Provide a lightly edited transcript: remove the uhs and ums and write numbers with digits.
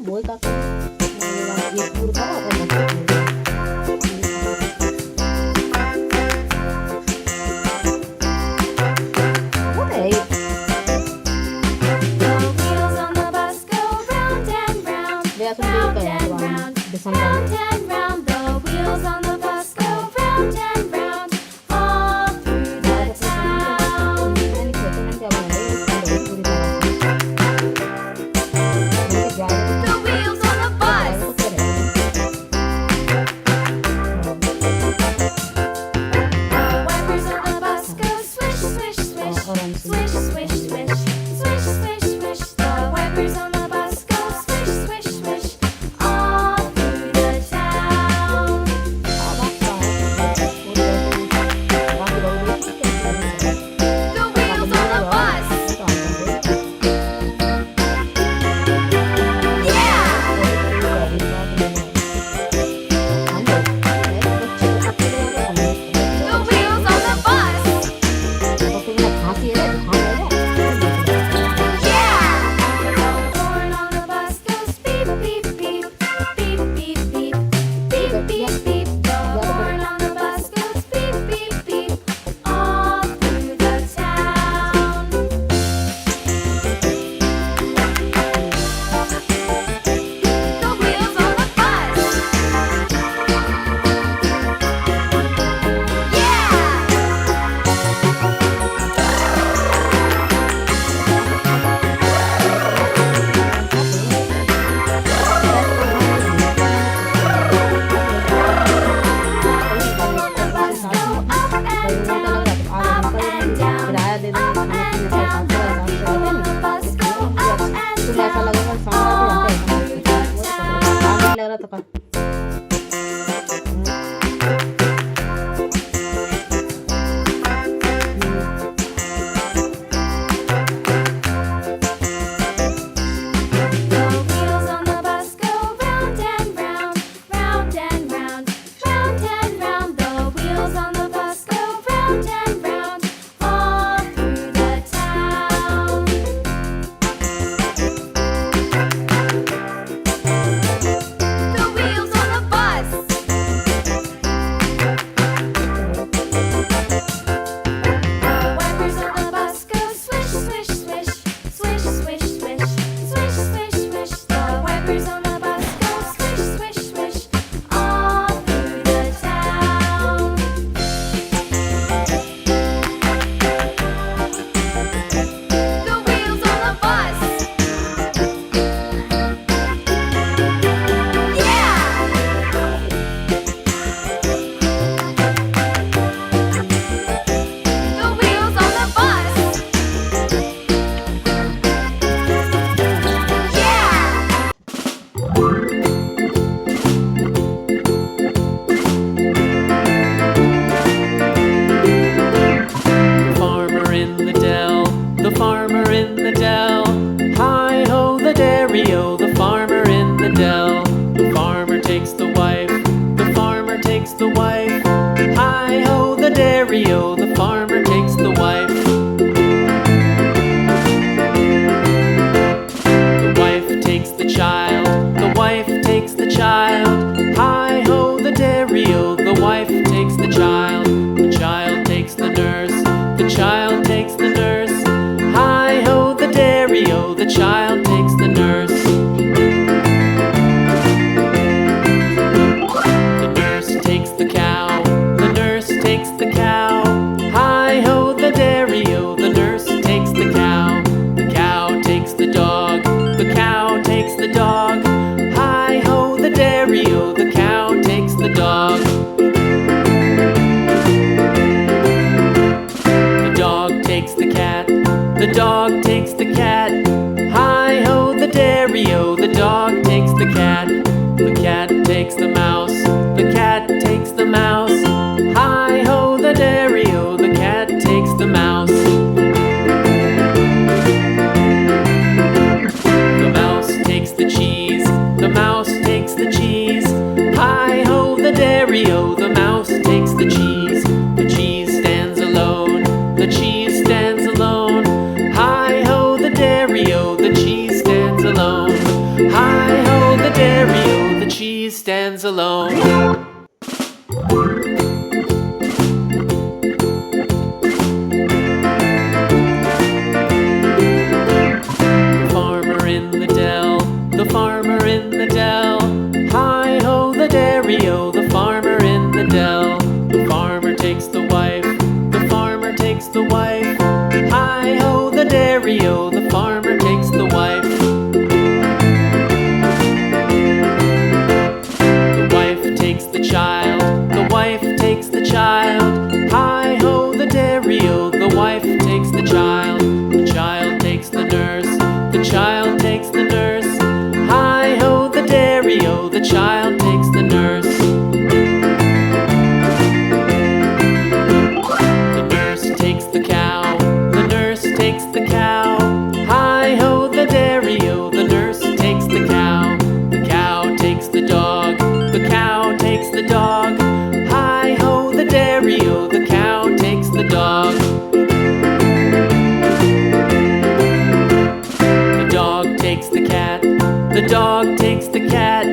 뭘 깎아? 얘 물을 깎아. Round and round, the wheels on the bus go round and round, all through the town. The wheels on the bus. The wipers on the bus go swish, swish, swish, swish, swish, swish, swish, swish, swish. The wipers on the bus go swish, swish, swish, all through the town. The wheels on the bus. Yeah! The wheels on the bus. Yeah! The horn on the bus goes beep, beep, beep, beep, beep, beep, beep, beep, beep. The horn on the bus goes beep, beep, beep, all through the town. The wheels on the bus. The wheels on the bus go round and round, round and round, round and round. The wheels on the bus go round and round, all through the town. The wheels on the bus. The wipers on the bus go swish, swish, swish, swish, swish, swish, swish, swish, swish. The wipers on the bus go swish, swish, swish, all through the town. The wheels on the bus. Yeah! The wheels on the bus. Yeah! The farmer in the dell, the farmer in the dell. Hi ho the dairy-o, the farmer in the dell. The farmer takes the wife, the farmer takes the wife. Hi ho the dairy-o, the farmer takes the wife. The wife takes the child, the wife takes the child. Hi ho the dairy-o, the wife takes the child. The child takes the nurse, the child takes the nurse. Hi ho the dairy-o, the child takes the nurse. The nurse takes the cow, the nurse takes the cow. Hi ho the dairy-o, the nurse takes the cow. The cow takes the dog, the cow takes the dog. Hi ho the dairy-o, the cow takes the dog. The dog takes the cat, the dog takes the cat. Hi ho the dairy-o, the dog takes the cat. The cat takes the mouse, the cat takes the mouse. Hi ho the dairy-o, the cat takes the mouse. The mouse takes the cheese, the mouse takes the cheese. Hi ho the dairy-o, the mouse takes the cheese. The cheese stands alone, the cheese stands alone. Hi ho the dairy-o, the cheese stands alone. Hi Hi-ho, the dairy-o, the cheese stands alone. The farmer in the dell, the farmer in the dell. Hi-ho, the dairy-o, the farmer in the dell. The farmer takes the wife, the farmer takes the wife. Hi-ho, the dairy-o, the farmer takes the wife. The wife takes the child, the wife takes the child. Hi-ho, the dairy-o, the wife takes the child. The child takes the nurse, the child takes the nurse. Hi-ho, the dairy-o, the child takes the nurse. The nurse takes the cow, the nurse takes the cow. Hi-ho, the dairy-o, the nurse takes the cow. The cow takes the dog, the cow takes the dog. Hi-ho, the dairy-o, the cow takes the dog. The dog takes the cat, the dog takes the cat.